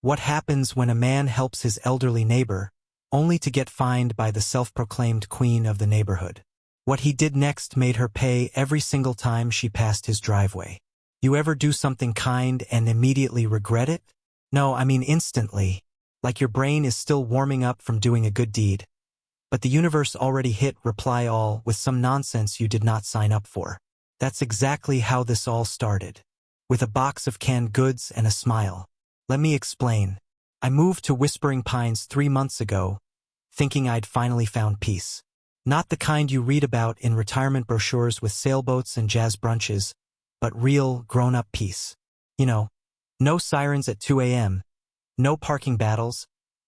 What happens when a man helps his elderly neighbor, only to get fined by the self-proclaimed queen of the neighborhood? What he did next made her pay every single time she passed his driveway. You ever do something kind and immediately regret it? No, I mean instantly. Like your brain is still warming up from doing a good deed. But the universe already hit reply all with some nonsense you did not sign up for. That's exactly how this all started. With a box of canned goods and a smile. Let me explain. I moved to Whispering Pines 3 months ago, thinking I'd finally found peace. Not the kind you read about in retirement brochures with sailboats and jazz brunches, but real, grown-up peace. You know, no sirens at 2 a.m., no parking battles,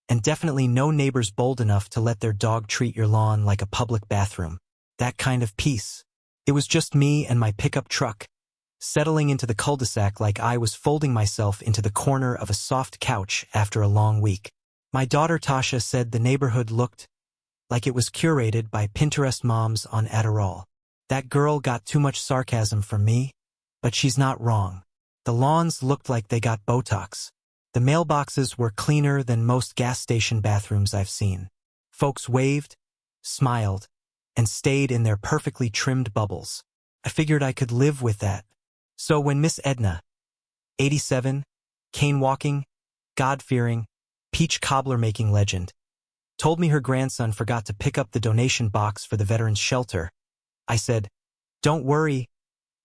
and definitely no neighbors bold enough to let their dog treat your lawn like a public bathroom. That kind of peace. It was just me and my pickup truck, settling into the cul-de-sac like I was folding myself into the corner of a soft couch after a long week. My daughter Tasha said the neighborhood looked like it was curated by Pinterest moms on Adderall. That girl got too much sarcasm from me, but she's not wrong. The lawns looked like they got Botox. The mailboxes were cleaner than most gas station bathrooms I've seen. Folks waved, smiled, and stayed in their perfectly trimmed bubbles. I figured I could live with that. So when Miss Edna, 87, cane-walking, God-fearing, peach cobbler-making legend, told me her grandson forgot to pick up the donation box for the veterans' shelter, I said, "Don't worry,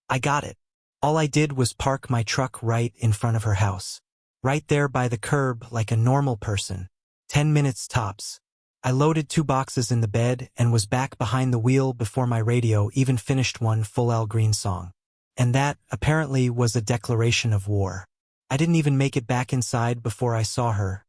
I got it." All I did was park my truck right in front of her house. Right there by the curb like a normal person. 10 minutes tops. I loaded 2 boxes in the bed and was back behind the wheel before my radio even finished one full Al Green song. And that, apparently, was a declaration of war. I didn't even make it back inside before I saw her,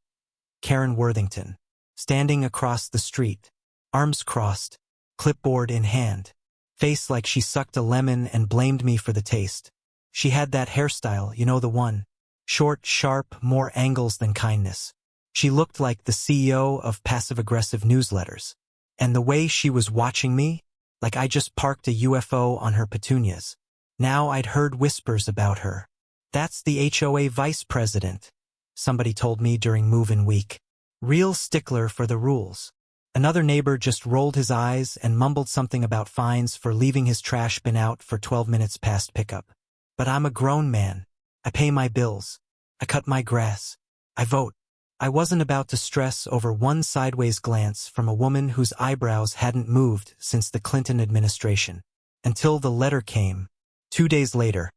Karen Worthington, standing across the street, arms crossed, clipboard in hand, face like she sucked a lemon and blamed me for the taste. She had that hairstyle, you know the one. Short, sharp, more angles than kindness. She looked like the CEO of passive-aggressive newsletters. And the way she was watching me, like I just parked a UFO on her petunias. Now I'd heard whispers about her. "That's the HOA vice president," somebody told me during move-in week. Real stickler for the rules. Another neighbor just rolled his eyes and mumbled something about fines for leaving his trash bin out for 12 minutes past pickup. But I'm a grown man. I pay my bills. I cut my grass. I vote. I wasn't about to stress over one sideways glance from a woman whose eyebrows hadn't moved since the Clinton administration. Until the letter came. 2 days later.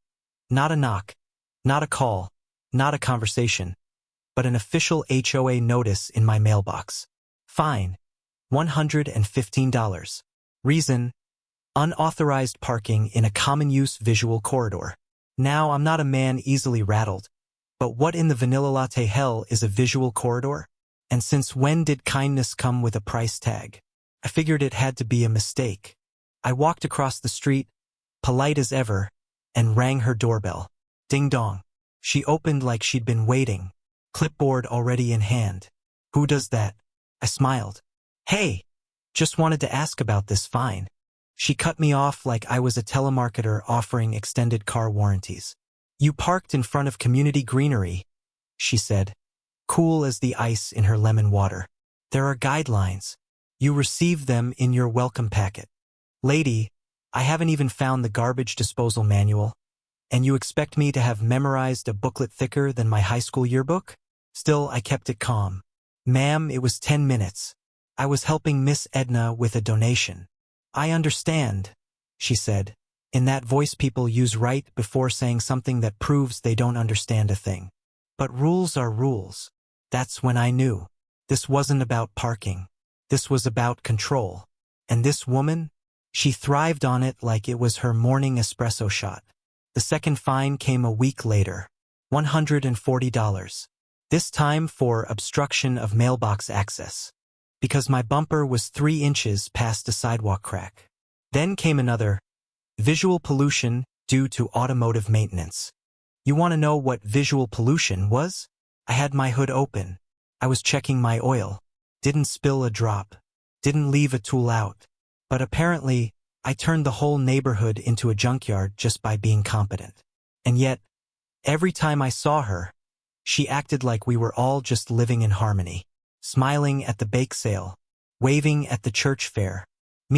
Not a knock. Not a call. Not a conversation. But an official HOA notice in my mailbox. Fine. $115. Reason: unauthorized parking in a common-use visual corridor. Now, I'm not a man easily rattled. But what in the vanilla latte hell is a visual corridor? And since when did kindness come with a price tag? I figured it had to be a mistake. I walked across the street, polite as ever, and rang her doorbell. Ding dong. She opened like she'd been waiting, clipboard already in hand. "Who does that?" I smiled. "Hey, just wanted to ask about this fine." She cut me off like I was a telemarketer offering extended car warranties. "You parked in front of community greenery," she said, cool as the ice in her lemon water. "There are guidelines. You received them in your welcome packet." "Lady, I haven't even found the garbage disposal manual, and you expect me to have memorized a booklet thicker than my high school yearbook?" Still, I kept it calm. "Ma'am, it was 10 minutes. I was helping Miss Edna with a donation." "I understand," she said, in that voice people use right before saying something that proves they don't understand a thing. "But rules are rules." That's when I knew. This wasn't about parking. This was about control. And this woman? She thrived on it like it was her morning espresso shot. The second fine came a week later. $140. This time for obstruction of mailbox access. Because my bumper was 3 inches past a sidewalk crack. Then came another, visual pollution due to automotive maintenance. You want to know what visual pollution was? I had my hood open. I was checking my oil. Didn't spill a drop. Didn't leave a tool out. But apparently, I turned the whole neighborhood into a junkyard just by being competent. And yet, every time I saw her, She acted like we were all just living in harmony, smiling at the bake sale, waving at the church fair.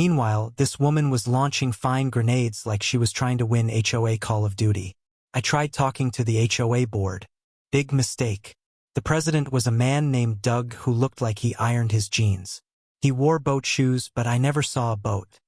Meanwhile, this woman was launching fine grenades like she was trying to win HOA Call of Duty. I tried talking to the HOA board. Big mistake. The president was a man named Doug who looked like he ironed his jeans. He wore boat shoes, but I never saw a boat.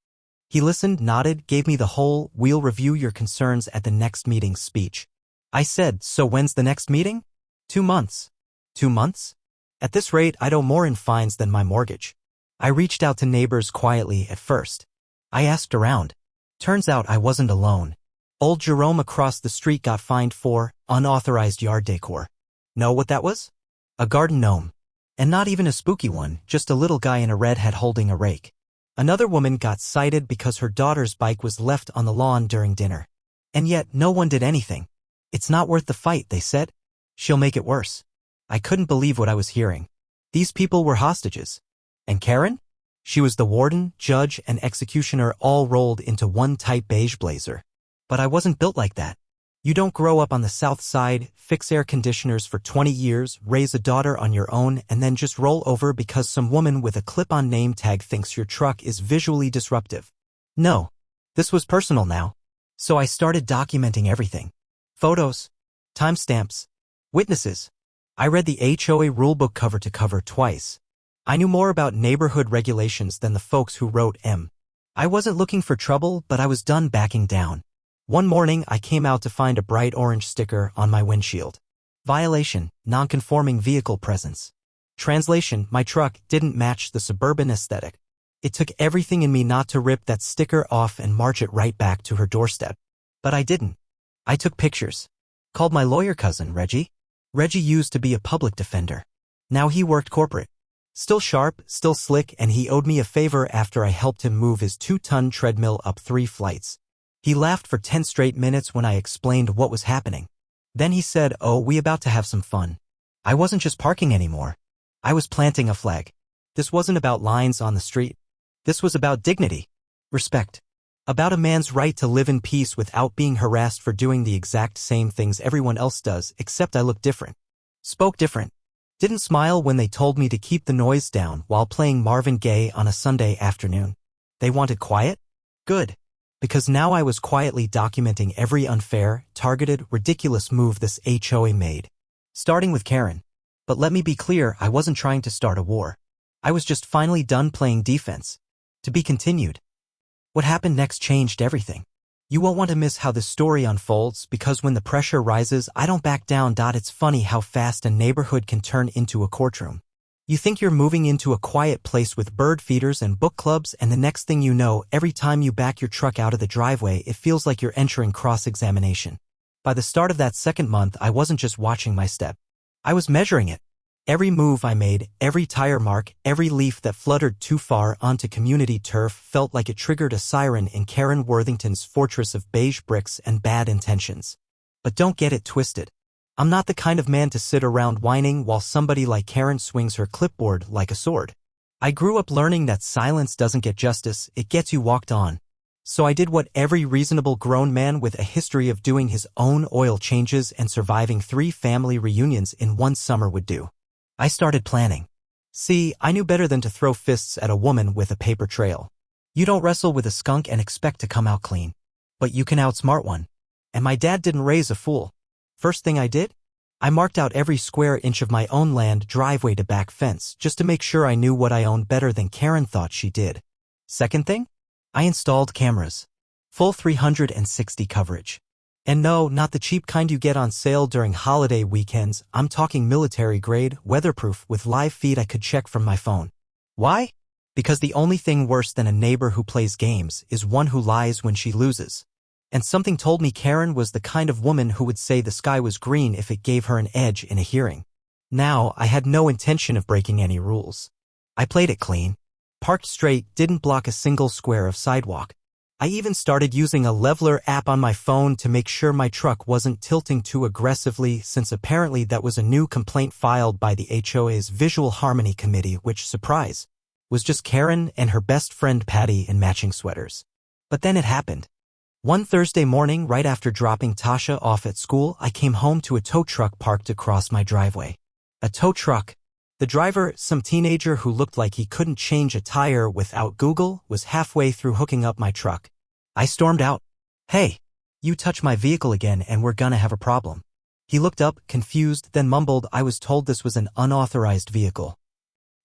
He listened, nodded, gave me the whole "we'll review your concerns at the next meeting" speech. I said, "So when's the next meeting?" 2 months. 2 months? At this rate, I'd owe more in fines than my mortgage. I reached out to neighbors quietly at first. I asked around. Turns out I wasn't alone. Old Jerome across the street got fined for unauthorized yard decor. Know what that was? A garden gnome. And not even a spooky one, just a little guy in a red hat holding a rake. Another woman got cited because her daughter's bike was left on the lawn during dinner. And yet, no one did anything. It's not worth the fight, they said. She'll make it worse. I couldn't believe what I was hearing. These people were hostages. And Karen? She was the warden, judge, and executioner all rolled into one tight beige blazer. But I wasn't built like that. You don't grow up on the South Side, fix air conditioners for 20 years, raise a daughter on your own, and then just roll over because some woman with a clip-on name tag thinks your truck is visually disruptive. No. This was personal now. So I started documenting everything. Photos. Timestamps. Witnesses. I read the HOA rulebook cover to cover twice. I knew more about neighborhood regulations than the folks who wrote them. I wasn't looking for trouble, but I was done backing down. One morning, I came out to find a bright orange sticker on my windshield. Violation, non-conforming vehicle presence. Translation, my truck didn't match the suburban aesthetic. It took everything in me not to rip that sticker off and march it right back to her doorstep. But I didn't. I took pictures. Called my lawyer cousin, Reggie. Reggie used to be a public defender. Now he worked corporate. Still sharp, still slick, and he owed me a favor after I helped him move his 2-ton treadmill up 3 flights. He laughed for 10 straight minutes when I explained what was happening. Then he said, "Oh, we about to have some fun." I wasn't just parking anymore. I was planting a flag. This wasn't about lines on the street. This was about dignity. Respect. About a man's right to live in peace without being harassed for doing the exact same things everyone else does, except I looked different. Spoke different. Didn't smile when they told me to keep the noise down while playing Marvin Gaye on a Sunday afternoon. They wanted quiet? Good. Because now I was quietly documenting every unfair, targeted, ridiculous move this HOA made. Starting with Karen. But let me be clear, I wasn't trying to start a war. I was just finally done playing defense. To be continued. What happened next changed everything. You won't want to miss how this story unfolds, because when the pressure rises, I don't back down. It's funny how fast a neighborhood can turn into a courtroom. You think you're moving into a quiet place with bird feeders and book clubs, and the next thing you know, every time you back your truck out of the driveway, it feels like you're entering cross-examination. By the start of that second month, I wasn't just watching my step. I was measuring it. Every move I made, every tire mark, every leaf that fluttered too far onto community turf felt like it triggered a siren in Karen Worthington's fortress of beige bricks and bad intentions. But don't get it twisted. I'm not the kind of man to sit around whining while somebody like Karen swings her clipboard like a sword. I grew up learning that silence doesn't get justice, it gets you walked on. So I did what every reasonable grown man with a history of doing his own oil changes and surviving 3 family reunions in one summer would do. I started planning. See, I knew better than to throw fists at a woman with a paper trail. You don't wrestle with a skunk and expect to come out clean. But you can outsmart one. And my dad didn't raise a fool. First thing I did? I marked out every square inch of my own land, driveway to back fence, just to make sure I knew what I owned better than Karen thought she did. Second thing? I installed cameras. Full 360 coverage. And no, not the cheap kind you get on sale during holiday weekends. I'm talking military grade, weatherproof, with live feed I could check from my phone. Why? Because the only thing worse than a neighbor who plays games is one who lies when she loses. And something told me Karen was the kind of woman who would say the sky was green if it gave her an edge in a hearing. Now, I had no intention of breaking any rules. I played it clean. Parked straight, didn't block a single square of sidewalk. I even started using a leveler app on my phone to make sure my truck wasn't tilting too aggressively, since apparently that was a new complaint filed by the HOA's Visual Harmony Committee, which, surprise, was just Karen and her best friend Patty in matching sweaters. But then it happened. One Thursday morning, right after dropping Tasha off at school, I came home to a tow truck parked across my driveway. A tow truck. The driver, some teenager who looked like he couldn't change a tire without Google, was halfway through hooking up my truck. I stormed out. "Hey, you touch my vehicle again and we're gonna have a problem." He looked up, confused, then mumbled, "I was told this was an unauthorized vehicle."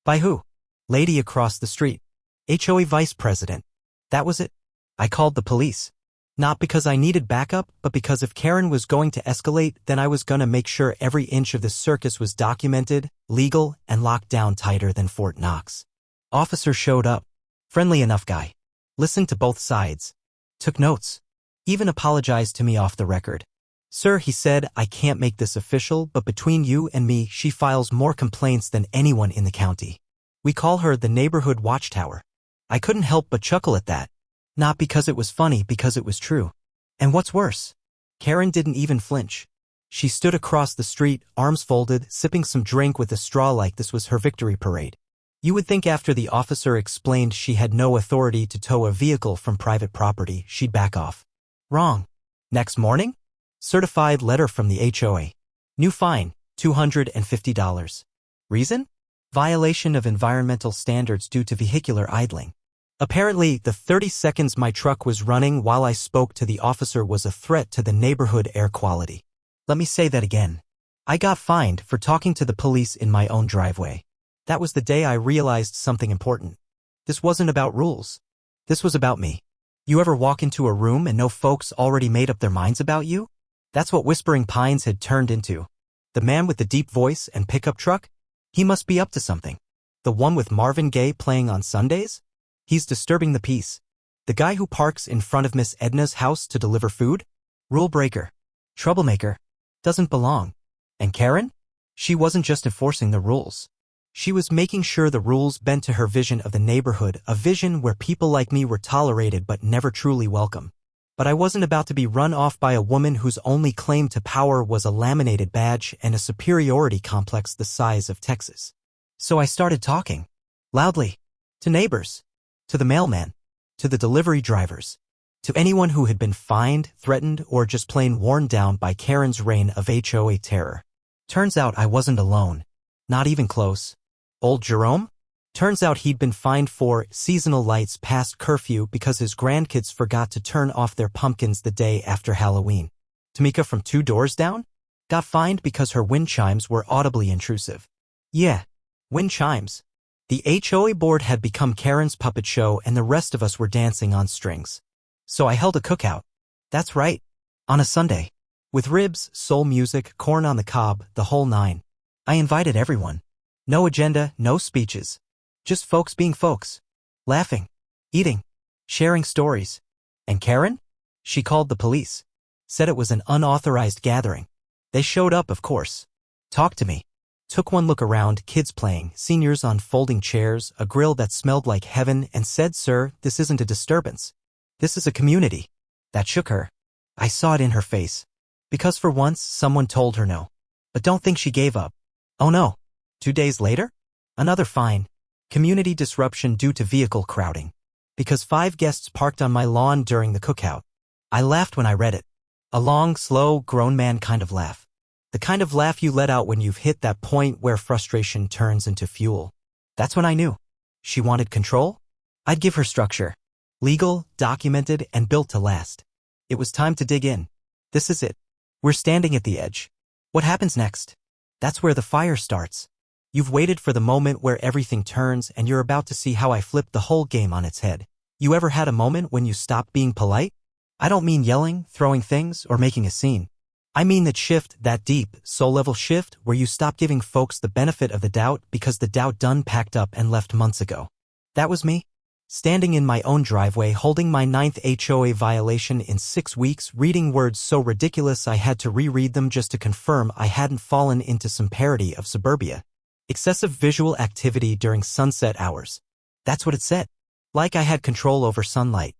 "By who?" "Lady across the street. HOA vice president." That was it. I called the police. Not because I needed backup, but because if Karen was going to escalate, then I was gonna make sure every inch of this circus was documented, legal, and locked down tighter than Fort Knox. Officer showed up. Friendly enough guy. Listened to both sides. Took notes. Even apologized to me off the record. "Sir," he said, "I can't make this official, but between you and me, she files more complaints than anyone in the county. We call her the neighborhood watchtower." I couldn't help but chuckle at that. Not because it was funny, because it was true. And what's worse? Karen didn't even flinch. She stood across the street, arms folded, sipping some drink with a straw like this was her victory parade. You would think after the officer explained she had no authority to tow a vehicle from private property, she'd back off. Wrong. Next morning? Certified letter from the HOA. New fine, $250. Reason? Violation of environmental standards due to vehicular idling. Apparently, the 30 seconds my truck was running while I spoke to the officer was a threat to the neighborhood air quality. Let me say that again. I got fined for talking to the police in my own driveway. That was the day I realized something important. This wasn't about rules. This was about me. You ever walk into a room and know folks already made up their minds about you? That's what Whispering Pines had turned into. The man with the deep voice and pickup truck? He must be up to something. The one with Marvin Gaye playing on Sundays? He's disturbing the peace. The guy who parks in front of Miss Edna's house to deliver food? Rule breaker. Troublemaker. Doesn't belong. And Karen? She wasn't just enforcing the rules. She was making sure the rules bent to her vision of the neighborhood, a vision where people like me were tolerated but never truly welcome. But I wasn't about to be run off by a woman whose only claim to power was a laminated badge and a superiority complex the size of Texas. So I started talking. Loudly. To neighbors. To the mailman. To the delivery drivers. To anyone who had been fined, threatened, or just plain worn down by Karen's reign of HOA terror. Turns out I wasn't alone. Not even close. Old Jerome? Turns out he'd been fined for seasonal lights past curfew because his grandkids forgot to turn off their pumpkins the day after Halloween. Tamika from 2 doors down? Got fined because her wind chimes were audibly intrusive. Yeah, wind chimes. The HOA board had become Karen's puppet show and the rest of us were dancing on strings. So I held a cookout. That's right. On a Sunday. With ribs, soul music, corn on the cob, the whole nine. I invited everyone. No agenda, no speeches. Just folks being folks. Laughing. Eating. Sharing stories. And Karen? She called the police. Said it was an unauthorized gathering. They showed up, of course. Talked to me. Took one look around, kids playing, seniors on folding chairs, a grill that smelled like heaven, and said, "Sir, this isn't a disturbance. This is a community." That shook her. I saw it in her face. Because for once, someone told her no. But don't think she gave up. Oh no. 2 days later? Another fine. Community disruption due to vehicle crowding. Because 5 guests parked on my lawn during the cookout. I laughed when I read it. A long, slow, grown man kind of laugh. The kind of laugh you let out when you've hit that point where frustration turns into fuel. That's when I knew. She wanted control? I'd give her structure. Legal, documented, and built to last. It was time to dig in. This is it. We're standing at the edge. What happens next? That's where the fire starts. You've waited for the moment where everything turns and you're about to see how I flip the whole game on its head. You ever had a moment when you stopped being polite? I don't mean yelling, throwing things, or making a scene. I mean that shift, that deep, soul-level shift where you stop giving folks the benefit of the doubt because the doubt done packed up and left months ago. That was me. Standing in my own driveway holding my 9th HOA violation in 6 weeks, reading words so ridiculous I had to reread them just to confirm I hadn't fallen into some parody of suburbia. Excessive visual activity during sunset hours. That's what it said. Like I had control over sunlight.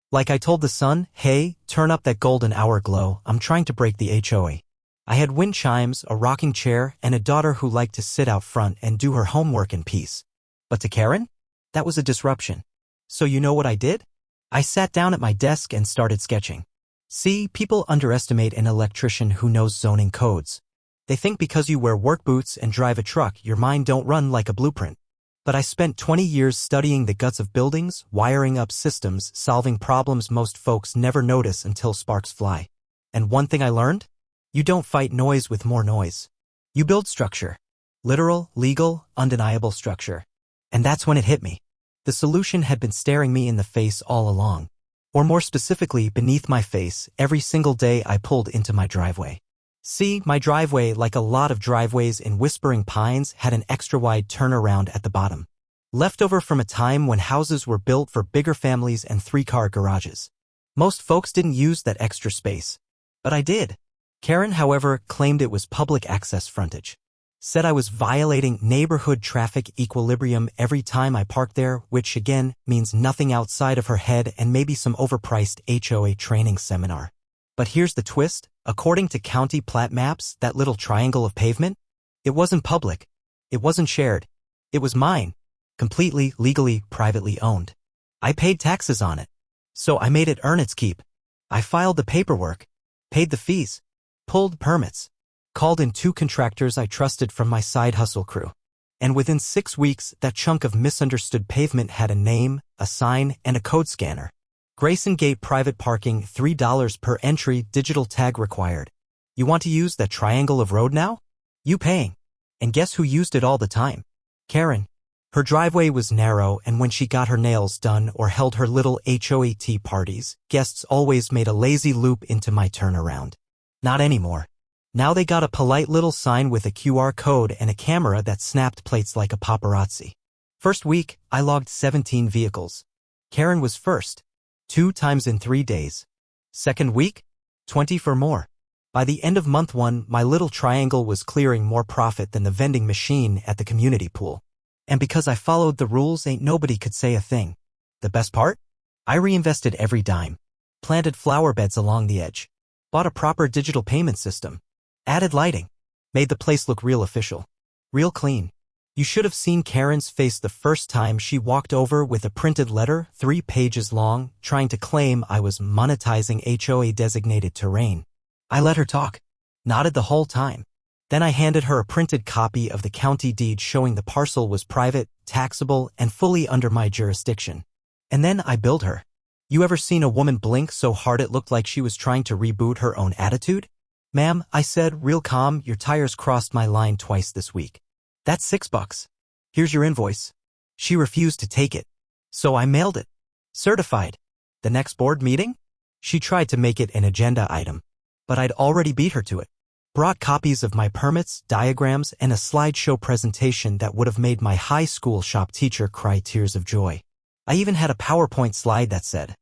Like I told the sun, "Hey, turn up that golden hour glow, I'm trying to break the HOA. I had wind chimes, a rocking chair, and a daughter who liked to sit out front and do her homework in peace. But to Karen? That was a disruption. So you know what I did? I sat down at my desk and started sketching. See, people underestimate an electrician who knows zoning codes. They think because you wear work boots and drive a truck, your mind don't run like a blueprint. But I spent 20 years studying the guts of buildings, wiring up systems, solving problems most folks never notice until sparks fly. And one thing I learned? You don't fight noise with more noise. You build structure. Literal, legal, undeniable structure. And that's when it hit me. The solution had been staring me in the face all along. Or more specifically, beneath my face, every single day I pulled into my driveway. See, my driveway, like a lot of driveways in Whispering Pines, had an extra-wide turnaround at the bottom. Leftover from a time when houses were built for bigger families and 3-car garages. Most folks didn't use that extra space. But I did. Karen, however, claimed it was public access frontage. Said I was violating neighborhood traffic equilibrium every time I parked there, which again means nothing outside of her head and maybe some overpriced HOA training seminar. But here's the twist. According to county plat maps, that little triangle of pavement, it wasn't public. It wasn't shared. It was mine. Completely, legally, privately owned. I paid taxes on it. So I made it earn its keep. I filed the paperwork, paid the fees, pulled permits, called in 2 contractors I trusted from my side hustle crew. And within 6 weeks, that chunk of misunderstood pavement had a name, a sign, and a code scanner. Grayson Gate private parking, $3 per entry, digital tag required. You want to use that triangle of road now? You paying. And guess who used it all the time? Karen. Her driveway was narrow, and when she got her nails done or held her little HOA tea parties, guests always made a lazy loop into my turnaround. Not anymore. Now they got a polite little sign with a QR code and a camera that snapped plates like a paparazzi. First week, I logged 17 vehicles. Karen was first. 2 times in 3 days. Second week, 20 for more. By the end of month 1, my little triangle was clearing more profit than the vending machine at the community pool. And because I followed the rules, ain't nobody could say a thing. The best part? I reinvested every dime. Planted flower beds along the edge. Bought a proper digital payment system. Added lighting. Made the place look real official. Real clean. You should have seen Karen's face the first time she walked over with a printed letter, 3 pages long, trying to claim I was monetizing HOA-designated terrain. I let her talk. Nodded the whole time. Then I handed her a printed copy of the county deed showing the parcel was private, taxable, and fully under my jurisdiction. And then I billed her. You ever seen a woman blink so hard it looked like she was trying to reboot her own attitude? Ma'am, I said, real calm, your tires crossed my line twice this week. That's $6. Here's your invoice. She refused to take it. So I mailed it. Certified. The next board meeting? She tried to make it an agenda item. But I'd already beat her to it. Brought copies of my permits, diagrams, and a slideshow presentation that would have made my high school shop teacher cry tears of joy. I even had a PowerPoint slide that said,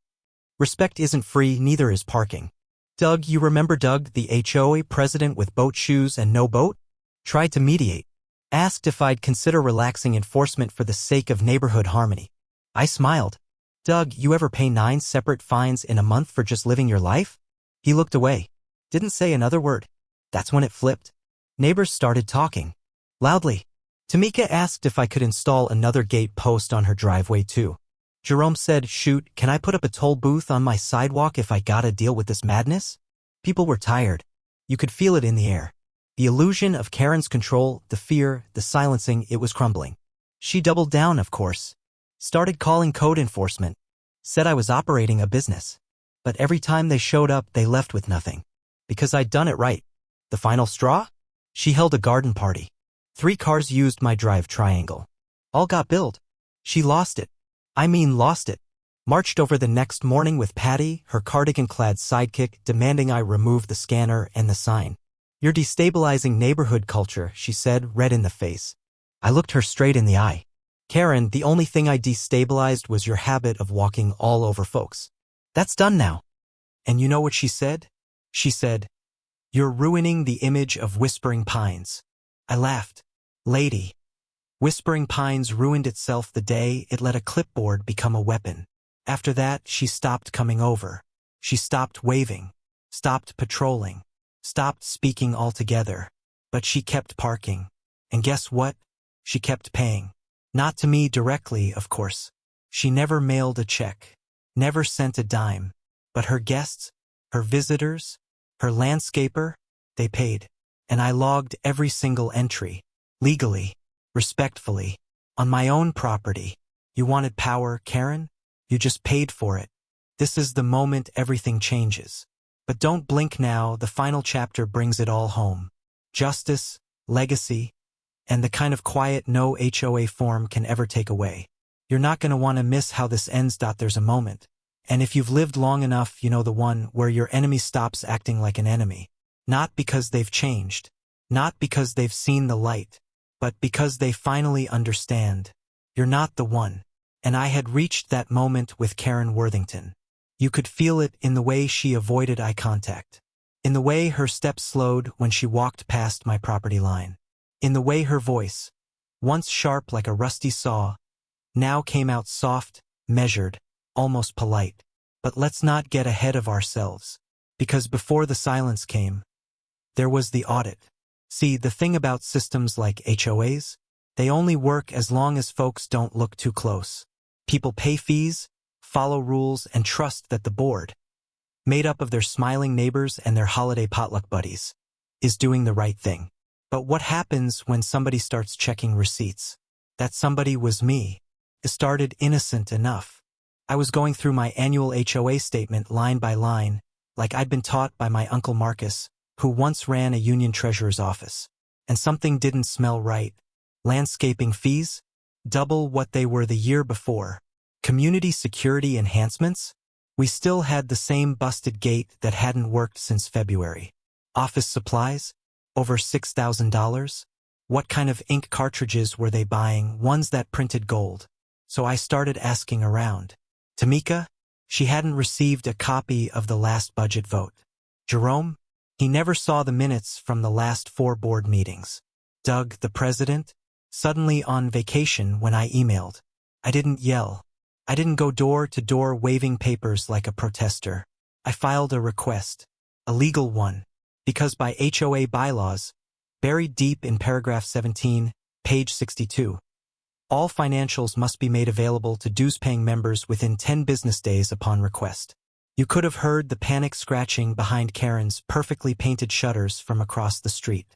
"Respect isn't free, neither is parking." Doug, you remember Doug, the HOA president with boat shoes and no boat? Tried to mediate. Asked if I'd consider relaxing enforcement for the sake of neighborhood harmony. I smiled. Doug, you ever pay 9 separate fines in a month for just living your life? He looked away. Didn't say another word. That's when it flipped. Neighbors started talking. Loudly. Tamika asked if I could install another gate post on her driveway too. Jerome said, shoot, can I put up a toll booth on my sidewalk if I gotta deal with this madness? People were tired. You could feel it in the air. The illusion of Karen's control, the fear, the silencing, it was crumbling. She doubled down, of course. Started calling code enforcement. Said I was operating a business. But every time they showed up, they left with nothing. Because I'd done it right. The final straw? She held a garden party. 3 cars used my drive triangle. All got billed. She lost it. I mean lost it. Marched over the next morning with Patty, her cardigan-clad sidekick, demanding I remove the scanner and the sign. You're destabilizing neighborhood culture, she said, red in the face. I looked her straight in the eye. Karen, the only thing I destabilized was your habit of walking all over folks. That's done now. And you know what she said? She said, you're ruining the image of Whispering Pines. I laughed. Lady. Whispering Pines ruined itself the day it let a clipboard become a weapon. After that, she stopped coming over. She stopped waving. Stopped patrolling. Stopped speaking altogether. But she kept parking. And guess what? She kept paying. Not to me directly, of course. She never mailed a check. Never sent a dime. But her guests, her visitors, her landscaper, they paid. And I logged every single entry. Legally, respectfully, on my own property. You wanted power, Karen? You just paid for it. This is the moment everything changes. But don't blink now, the final chapter brings it all home. Justice, legacy, and the kind of quiet no HOA form can ever take away. You're not going to want to miss how this ends. There's a moment. And if you've lived long enough, you know the one where your enemy stops acting like an enemy. Not because they've changed. Not because they've seen the light. But because they finally understand. You're not the one. And I had reached that moment with Karen Worthington. You could feel it in the way she avoided eye contact. In the way her steps slowed when she walked past my property line. In the way her voice, once sharp like a rusty saw, now came out soft, measured, almost polite. But let's not get ahead of ourselves. Because before the silence came, there was the audit. See, the thing about systems like HOAs, they only work as long as folks don't look too close. People pay fees, follow rules, and trust that the board, made up of their smiling neighbors and their holiday potluck buddies, is doing the right thing. But what happens when somebody starts checking receipts? That somebody was me. It started innocent enough. I was going through my annual HOA statement line by line, like I'd been taught by my Uncle Marcus, who once ran a union treasurer's office. And something didn't smell right. Landscaping fees? Double what they were the year before. Community security enhancements? We still had the same busted gate that hadn't worked since February. Office supplies? Over $6,000? What kind of ink cartridges were they buying? Ones that printed gold. So I started asking around. Tamika? She hadn't received a copy of the last budget vote. Jerome? He never saw the minutes from the last 4 board meetings. Doug, the president? Suddenly on vacation when I emailed. I didn't yell. I didn't go door to door waving papers like a protester. I filed a request. A legal one. Because by HOA bylaws, buried deep in paragraph 17, page 62, all financials must be made available to dues-paying members within 10 business days upon request. You could have heard the panic scratching behind Karen's perfectly painted shutters from across the street.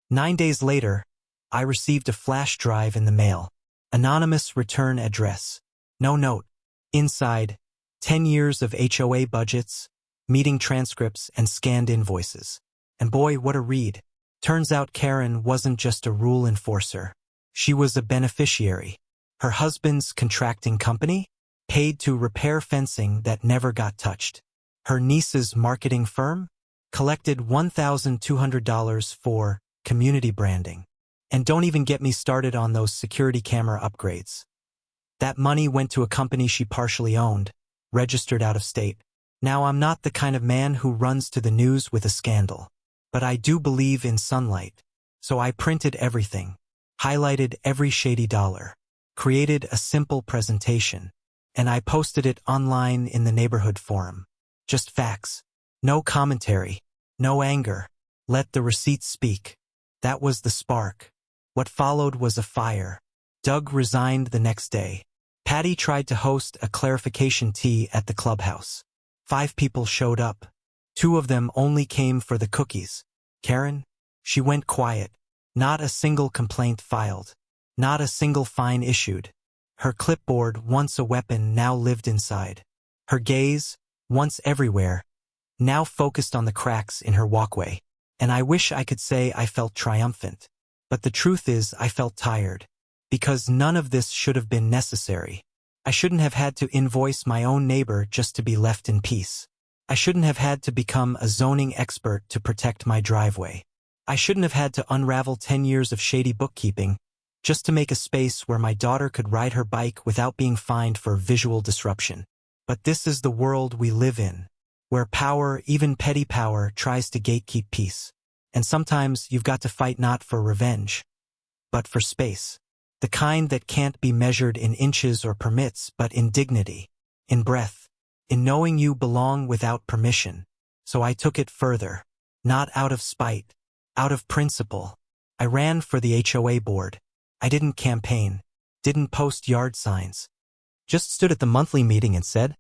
9 days later, I received a flash drive in the mail. Anonymous return address. No note. Inside, 10 years of HOA budgets, meeting transcripts, and scanned invoices. And boy, what a read. Turns out Karen wasn't just a rule enforcer. She was a beneficiary. Her husband's contracting company paid to repair fencing that never got touched. Her niece's marketing firm collected $1,200 for community branding. And don't even get me started on those security camera upgrades. That money went to a company she partially owned, registered out of state. Now, I'm not the kind of man who runs to the news with a scandal. But I do believe in sunlight. So I printed everything, highlighted every shady dollar, created a simple presentation, and I posted it online in the neighborhood forum. Just facts. No commentary. No anger. Let the receipts speak. That was the spark. What followed was a fire. Doug resigned the next day. Patty tried to host a clarification tea at the clubhouse. 5 people showed up. 2 of them only came for the cookies. Karen? She went quiet. Not a single complaint filed. Not a single fine issued. Her clipboard, once a weapon, now lived inside. Her gaze, once everywhere, now focused on the cracks in her walkway. And I wish I could say I felt triumphant. But the truth is, I felt tired. Because none of this should have been necessary. I shouldn't have had to invoice my own neighbor just to be left in peace. I shouldn't have had to become a zoning expert to protect my driveway. I shouldn't have had to unravel 10 years of shady bookkeeping just to make a space where my daughter could ride her bike without being fined for visual disruption. But this is the world we live in, where power, even petty power, tries to gatekeep peace. And sometimes you've got to fight not for revenge, but for space. The kind that can't be measured in inches or permits, but in dignity, in breath, in knowing you belong without permission. So I took it further, not out of spite, out of principle. I ran for the HOA board. I didn't campaign, didn't post yard signs. Just stood at the monthly meeting and said,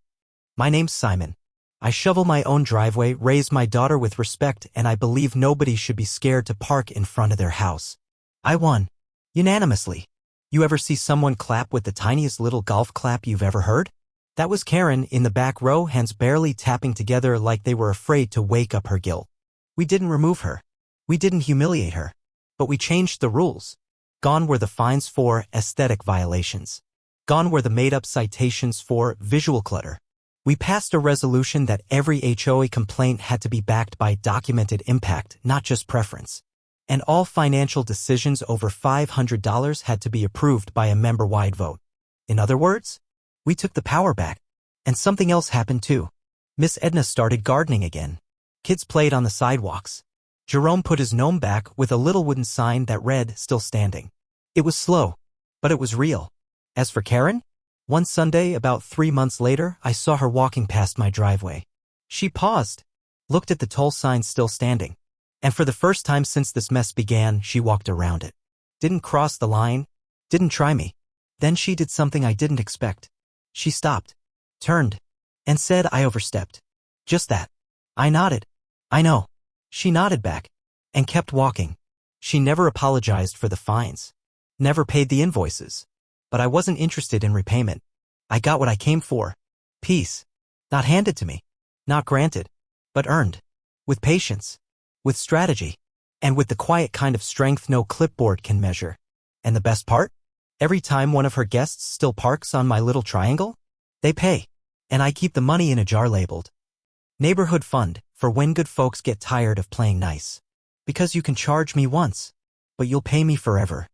"My name's Simon. I shovel my own driveway, raise my daughter with respect, and I believe nobody should be scared to park in front of their house. I won. Unanimously. You ever see someone clap with the tiniest little golf clap you've ever heard? That was Karen in the back row, hands barely tapping together like they were afraid to wake up her guilt. We didn't remove her. We didn't humiliate her. But we changed the rules. Gone were the fines for aesthetic violations. Gone were the made-up citations for visual clutter. We passed a resolution that every HOA complaint had to be backed by documented impact, not just preference. And all financial decisions over $500 had to be approved by a member-wide vote. In other words, we took the power back. And something else happened too. Miss Edna started gardening again. Kids played on the sidewalks. Jerome put his gnome back with a little wooden sign that read, "Still standing." It was slow, but it was real. As for Karen, one Sunday, about 3 months later, I saw her walking past my driveway. She paused, looked at the toll sign still standing, and for the first time since this mess began, she walked around it. Didn't cross the line, didn't try me. Then she did something I didn't expect. She stopped, turned, and said I overstepped. Just that. I nodded. I know. She nodded back, and kept walking. She never apologized for the fines. Never paid the invoices. But I wasn't interested in repayment. I got what I came for. Peace. Not handed to me. Not granted. But earned. With patience. With strategy. And with the quiet kind of strength no clipboard can measure. And the best part? Every time one of her guests still parks on my little triangle, they pay. And I keep the money in a jar labeled Neighborhood Fund, for when good folks get tired of playing nice. Because you can charge me once, but you'll pay me forever.